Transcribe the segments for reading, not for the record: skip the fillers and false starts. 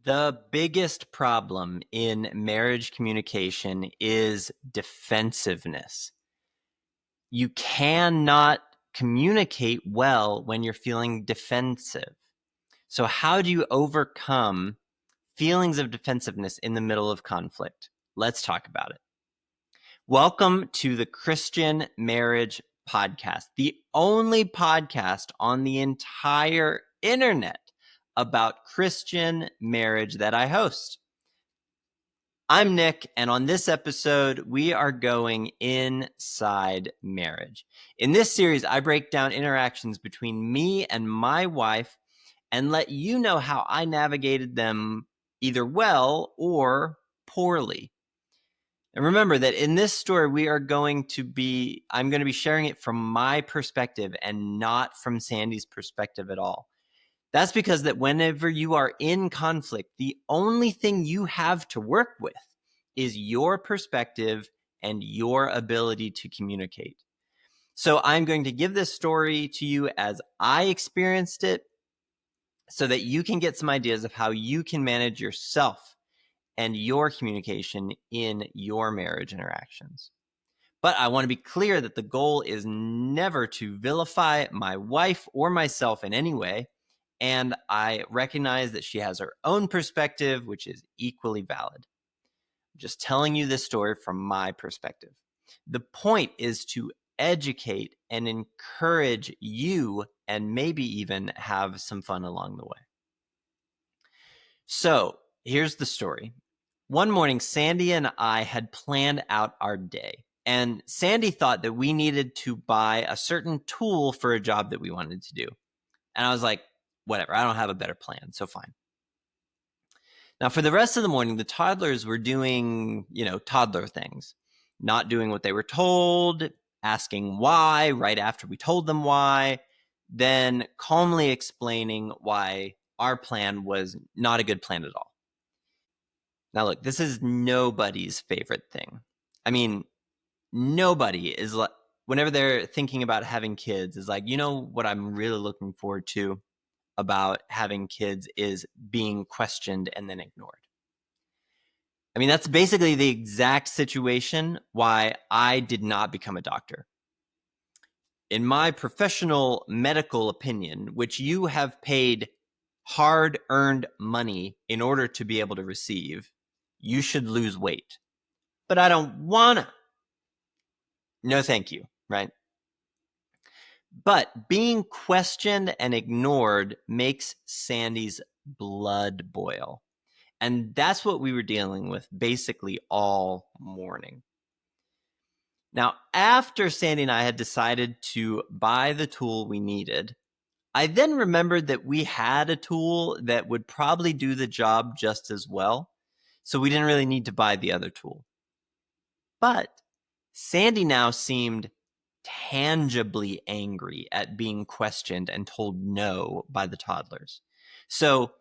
The biggest problem in marriage communication is defensiveness. You cannot communicate well when you're feeling defensive. So, how do you overcome feelings of defensiveness in the middle of conflict? Let's talk about it. Welcome to the Christian Marriage Podcast, the only podcast on the entire internet about Christian marriage that I host. I'm Nick, and on this episode, we are going inside marriage. In this series, I break down interactions between me and my wife and let you know how I navigated them either well or poorly. And remember that in this story, I'm going to be sharing it from my perspective and not from Sandy's perspective at all. That's because that whenever you are in conflict, the only thing you have to work with is your perspective and your ability to communicate. So I'm going to give this story to you as I experienced it so that you can get some ideas of how you can manage yourself and your communication in your marriage interactions. But I want to be clear that the goal is never to vilify my wife or myself in any way. And I recognize that she has her own perspective, which is equally valid. I'm just telling you this story from my perspective. The point is to educate and encourage you and maybe even have some fun along the way. So here's the story. One morning, Sandy and I had planned out our day. And Sandy thought that we needed to buy a certain tool for a job that we wanted to do. And I was like, whatever, I don't have a better plan, so fine. Now, for the rest of the morning, the toddlers were doing, toddler things, not doing what they were told, asking why right after we told them why, then calmly explaining why our plan was not a good plan at all. Now, look, this is nobody's favorite thing. I mean, nobody is like, whenever they're thinking about having kids, is like, what I'm really looking forward to about having kids is being questioned and then ignored. I mean, that's basically the exact situation why I did not become a doctor. In my professional medical opinion, which you have paid hard-earned money in order to be able to receive, you should lose weight. But I don't wanna. No, thank you, right? But being questioned and ignored makes Sandy's blood boil. And that's what we were dealing with basically all morning. Now, after Sandy and I had decided to buy the tool we needed, I then remembered that we had a tool that would probably do the job just as well. So we didn't really need to buy the other tool. But Sandy now seemed tangibly angry at being questioned and told no by the toddlers. So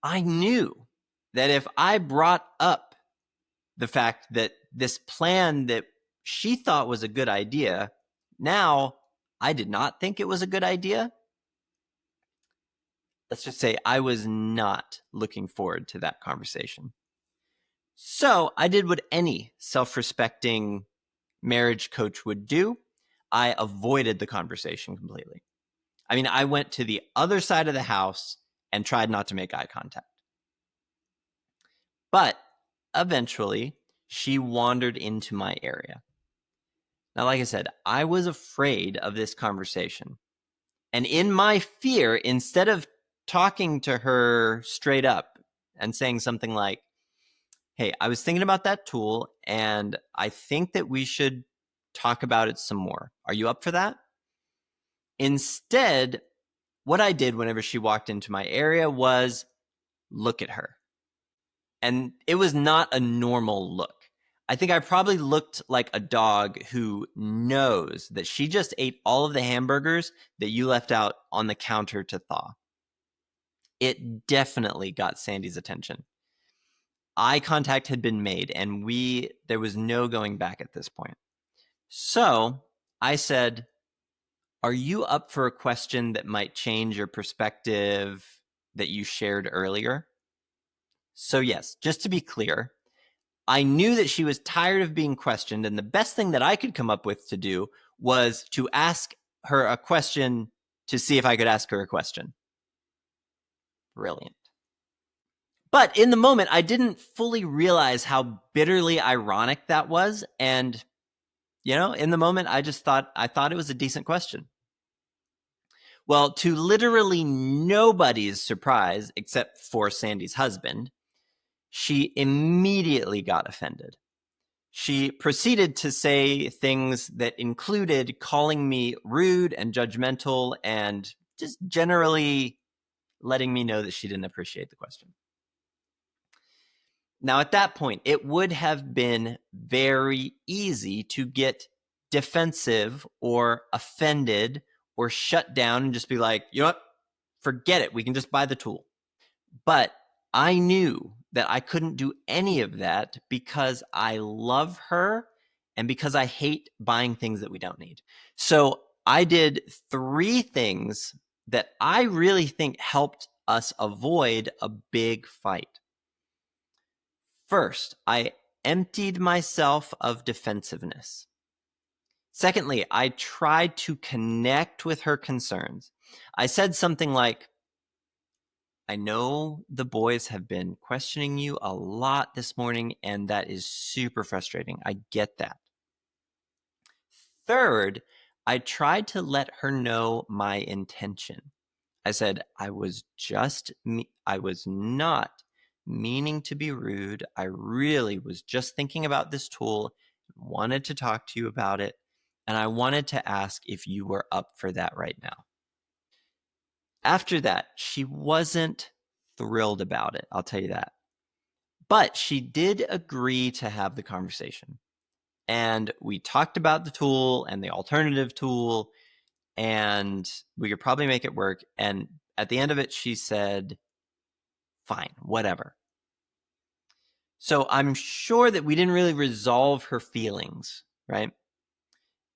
I knew that if I brought up the fact that this plan that she thought was a good idea, now I did not think it was a good idea. Let's just say I was not looking forward to that conversation. So I did what any self-respecting marriage coach would do. I avoided the conversation completely. I mean, I went to the other side of the house and tried not to make eye contact. But eventually, she wandered into my area. Now, like I said, I was afraid of this conversation. And in my fear, instead of talking to her straight up and saying something like, hey, I was thinking about that tool, and I think that we should talk about it some more. Are you up for that? Instead, what I did whenever she walked into my area was look at her. And it was not a normal look. I think I probably looked like a dog who knows that she just ate all of the hamburgers that you left out on the counter to thaw. It definitely got Sandy's attention. Eye contact had been made, and there was no going back at this point. So I said, are you up for a question that might change your perspective that you shared earlier? So yes, just to be clear, I knew that she was tired of being questioned, and the best thing that I could come up with to do was to ask her a question to see if I could ask her a question. Brilliant. But in the moment, I didn't fully realize how bitterly ironic that was. And, in the moment, I thought it was a decent question. Well, to literally nobody's surprise, except for Sandy's husband, she immediately got offended. She proceeded to say things that included calling me rude and judgmental and just generally letting me know that she didn't appreciate the question. Now, at that point, it would have been very easy to get defensive or offended or shut down and just be like, you know what? Forget it. We can just buy the tool. But I knew that I couldn't do any of that because I love her and because I hate buying things that we don't need. So I did 3 things that I really think helped us avoid a big fight. First, I emptied myself of defensiveness. Secondly, I tried to connect with her concerns. I said something like, I know the boys have been questioning you a lot this morning, and that is super frustrating. I get that. Third, I tried to let her know my intention. I said, I was not meaning to be rude. I really was just thinking about this tool, wanted to talk to you about it, and I wanted to ask if you were up for that right now. After that, she wasn't thrilled about it, I'll tell you that. But she did agree to have the conversation. And we talked about the tool and the alternative tool, and we could probably make it work. And at the end of it, she said, fine, whatever. So I'm sure that we didn't really resolve her feelings, right?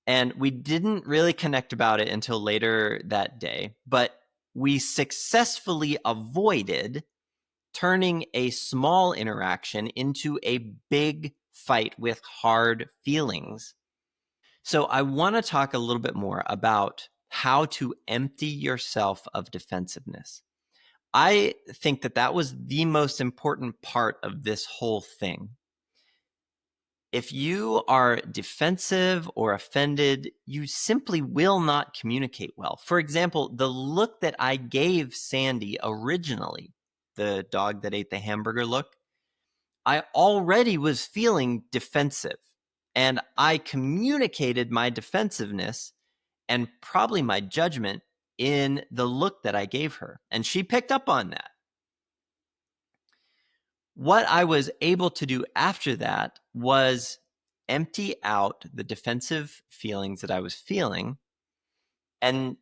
And we didn't really connect about it until later that day, but we successfully avoided turning a small interaction into a big fight with hard feelings. So I want to talk a little bit more about how to empty yourself of defensiveness. I think that was the most important part of this whole thing. If you are defensive or offended, you simply will not communicate well. For example, the look that I gave Sandy originally, the dog that ate the hamburger look, I already was feeling defensive. And I communicated my defensiveness and probably my judgment in the look that I gave her. And she picked up on that. What I was able to do after that was empty out the defensive feelings that I was feeling and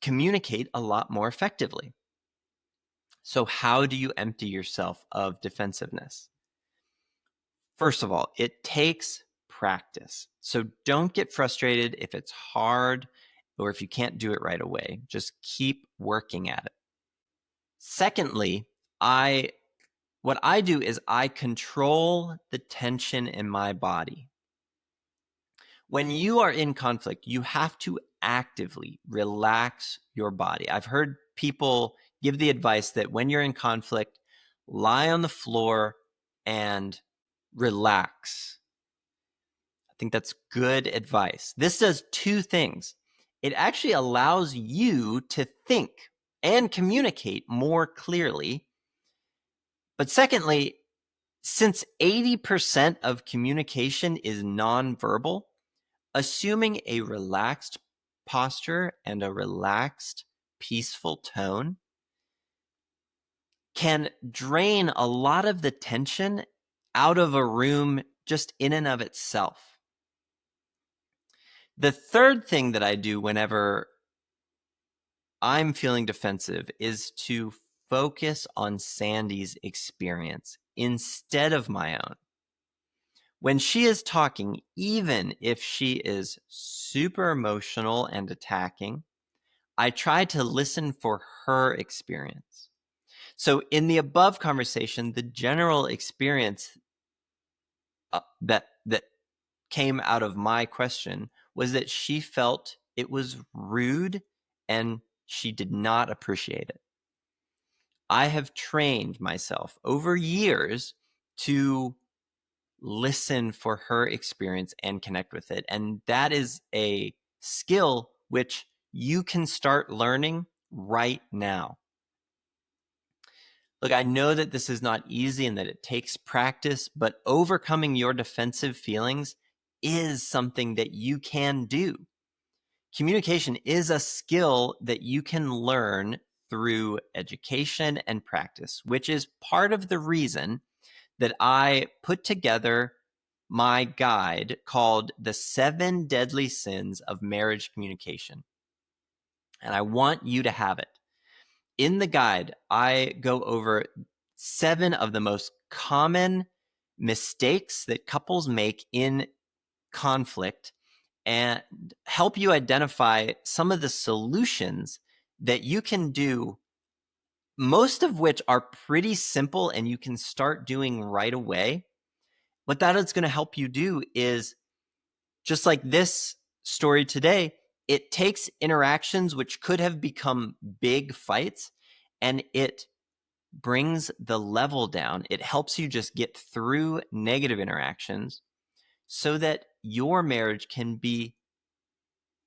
communicate a lot more effectively. So how do you empty yourself of defensiveness? First of all, it takes practice. So don't get frustrated if it's hard or if you can't do it right away. Just keep working at it. Secondly, what I do is I control the tension in my body. When you are in conflict, you have to actively relax your body. I've heard people give the advice that when you're in conflict, lie on the floor and relax. I think that's good advice. This does 2 things. It actually allows you to think and communicate more clearly. But secondly, since 80% of communication is nonverbal, assuming a relaxed posture and a relaxed, peaceful tone can drain a lot of the tension out of a room just in and of itself. The third thing that I do whenever I'm feeling defensive is to focus on Sandy's experience instead of my own. When she is talking, even if she is super emotional and attacking, I try to listen for her experience. So in the above conversation, the general experience that came out of my question was that she felt it was rude and she did not appreciate it. I have trained myself over years to listen for her experience and connect with it. And that is a skill which you can start learning right now. Look, I know that this is not easy and that it takes practice, but overcoming your defensive feelings is something that you can do. Communication is a skill that you can learn through education and practice, which is part of the reason that I put together my guide called The 7 Deadly Sins of Marriage Communication. And I want you to have it. In the guide, I go over 7 of the most common mistakes that couples make in conflict and help you identify some of the solutions that you can do, most of which are pretty simple and you can start doing right away. What that is going to help you do is, just like this story today, it takes interactions which could have become big fights and it brings the level down. It helps you just get through negative interactions so that your marriage can be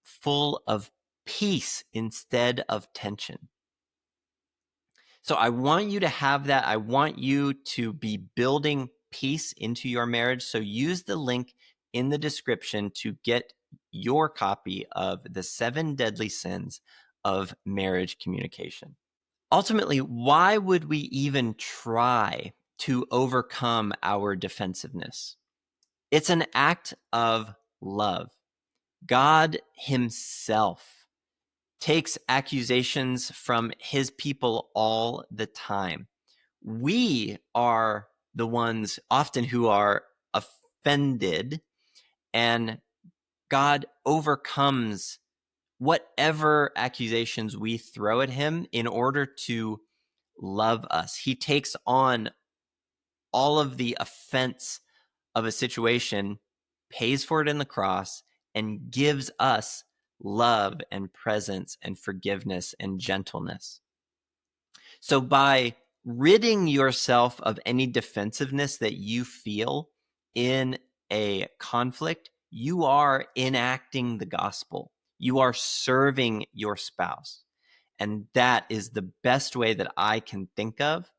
full of peace instead of tension. So I want you to have that. I want you to be building peace into your marriage. So use the link in the description to get your copy of The 7 Deadly Sins of Marriage Communication. Ultimately, why would we even try to overcome our defensiveness? It's an act of love. God Himself takes accusations from His people all the time. We are the ones often who are offended, and God overcomes whatever accusations we throw at Him in order to love us. He takes on all of the offense of a situation, pays for it in the cross, and gives us love and presence and forgiveness and gentleness. So by ridding yourself of any defensiveness that you feel in a conflict, you are enacting the gospel. You are serving your spouse. And that is the best way that I can think of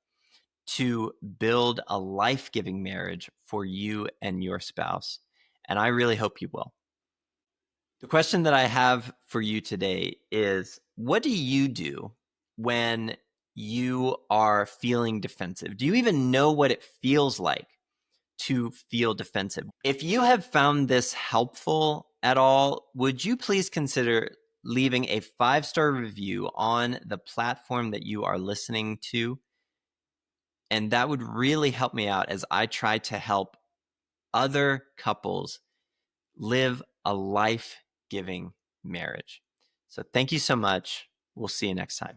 to build a life-giving marriage for you and your spouse. And I really hope you will. The question that I have for you today is, what do you do when you are feeling defensive? Do you even know what it feels like to feel defensive? If you have found this helpful at all, would you please consider leaving a 5-star review on the platform that you are listening to? And that would really help me out as I try to help other couples live a life-giving marriage. So thank you so much. We'll see you next time.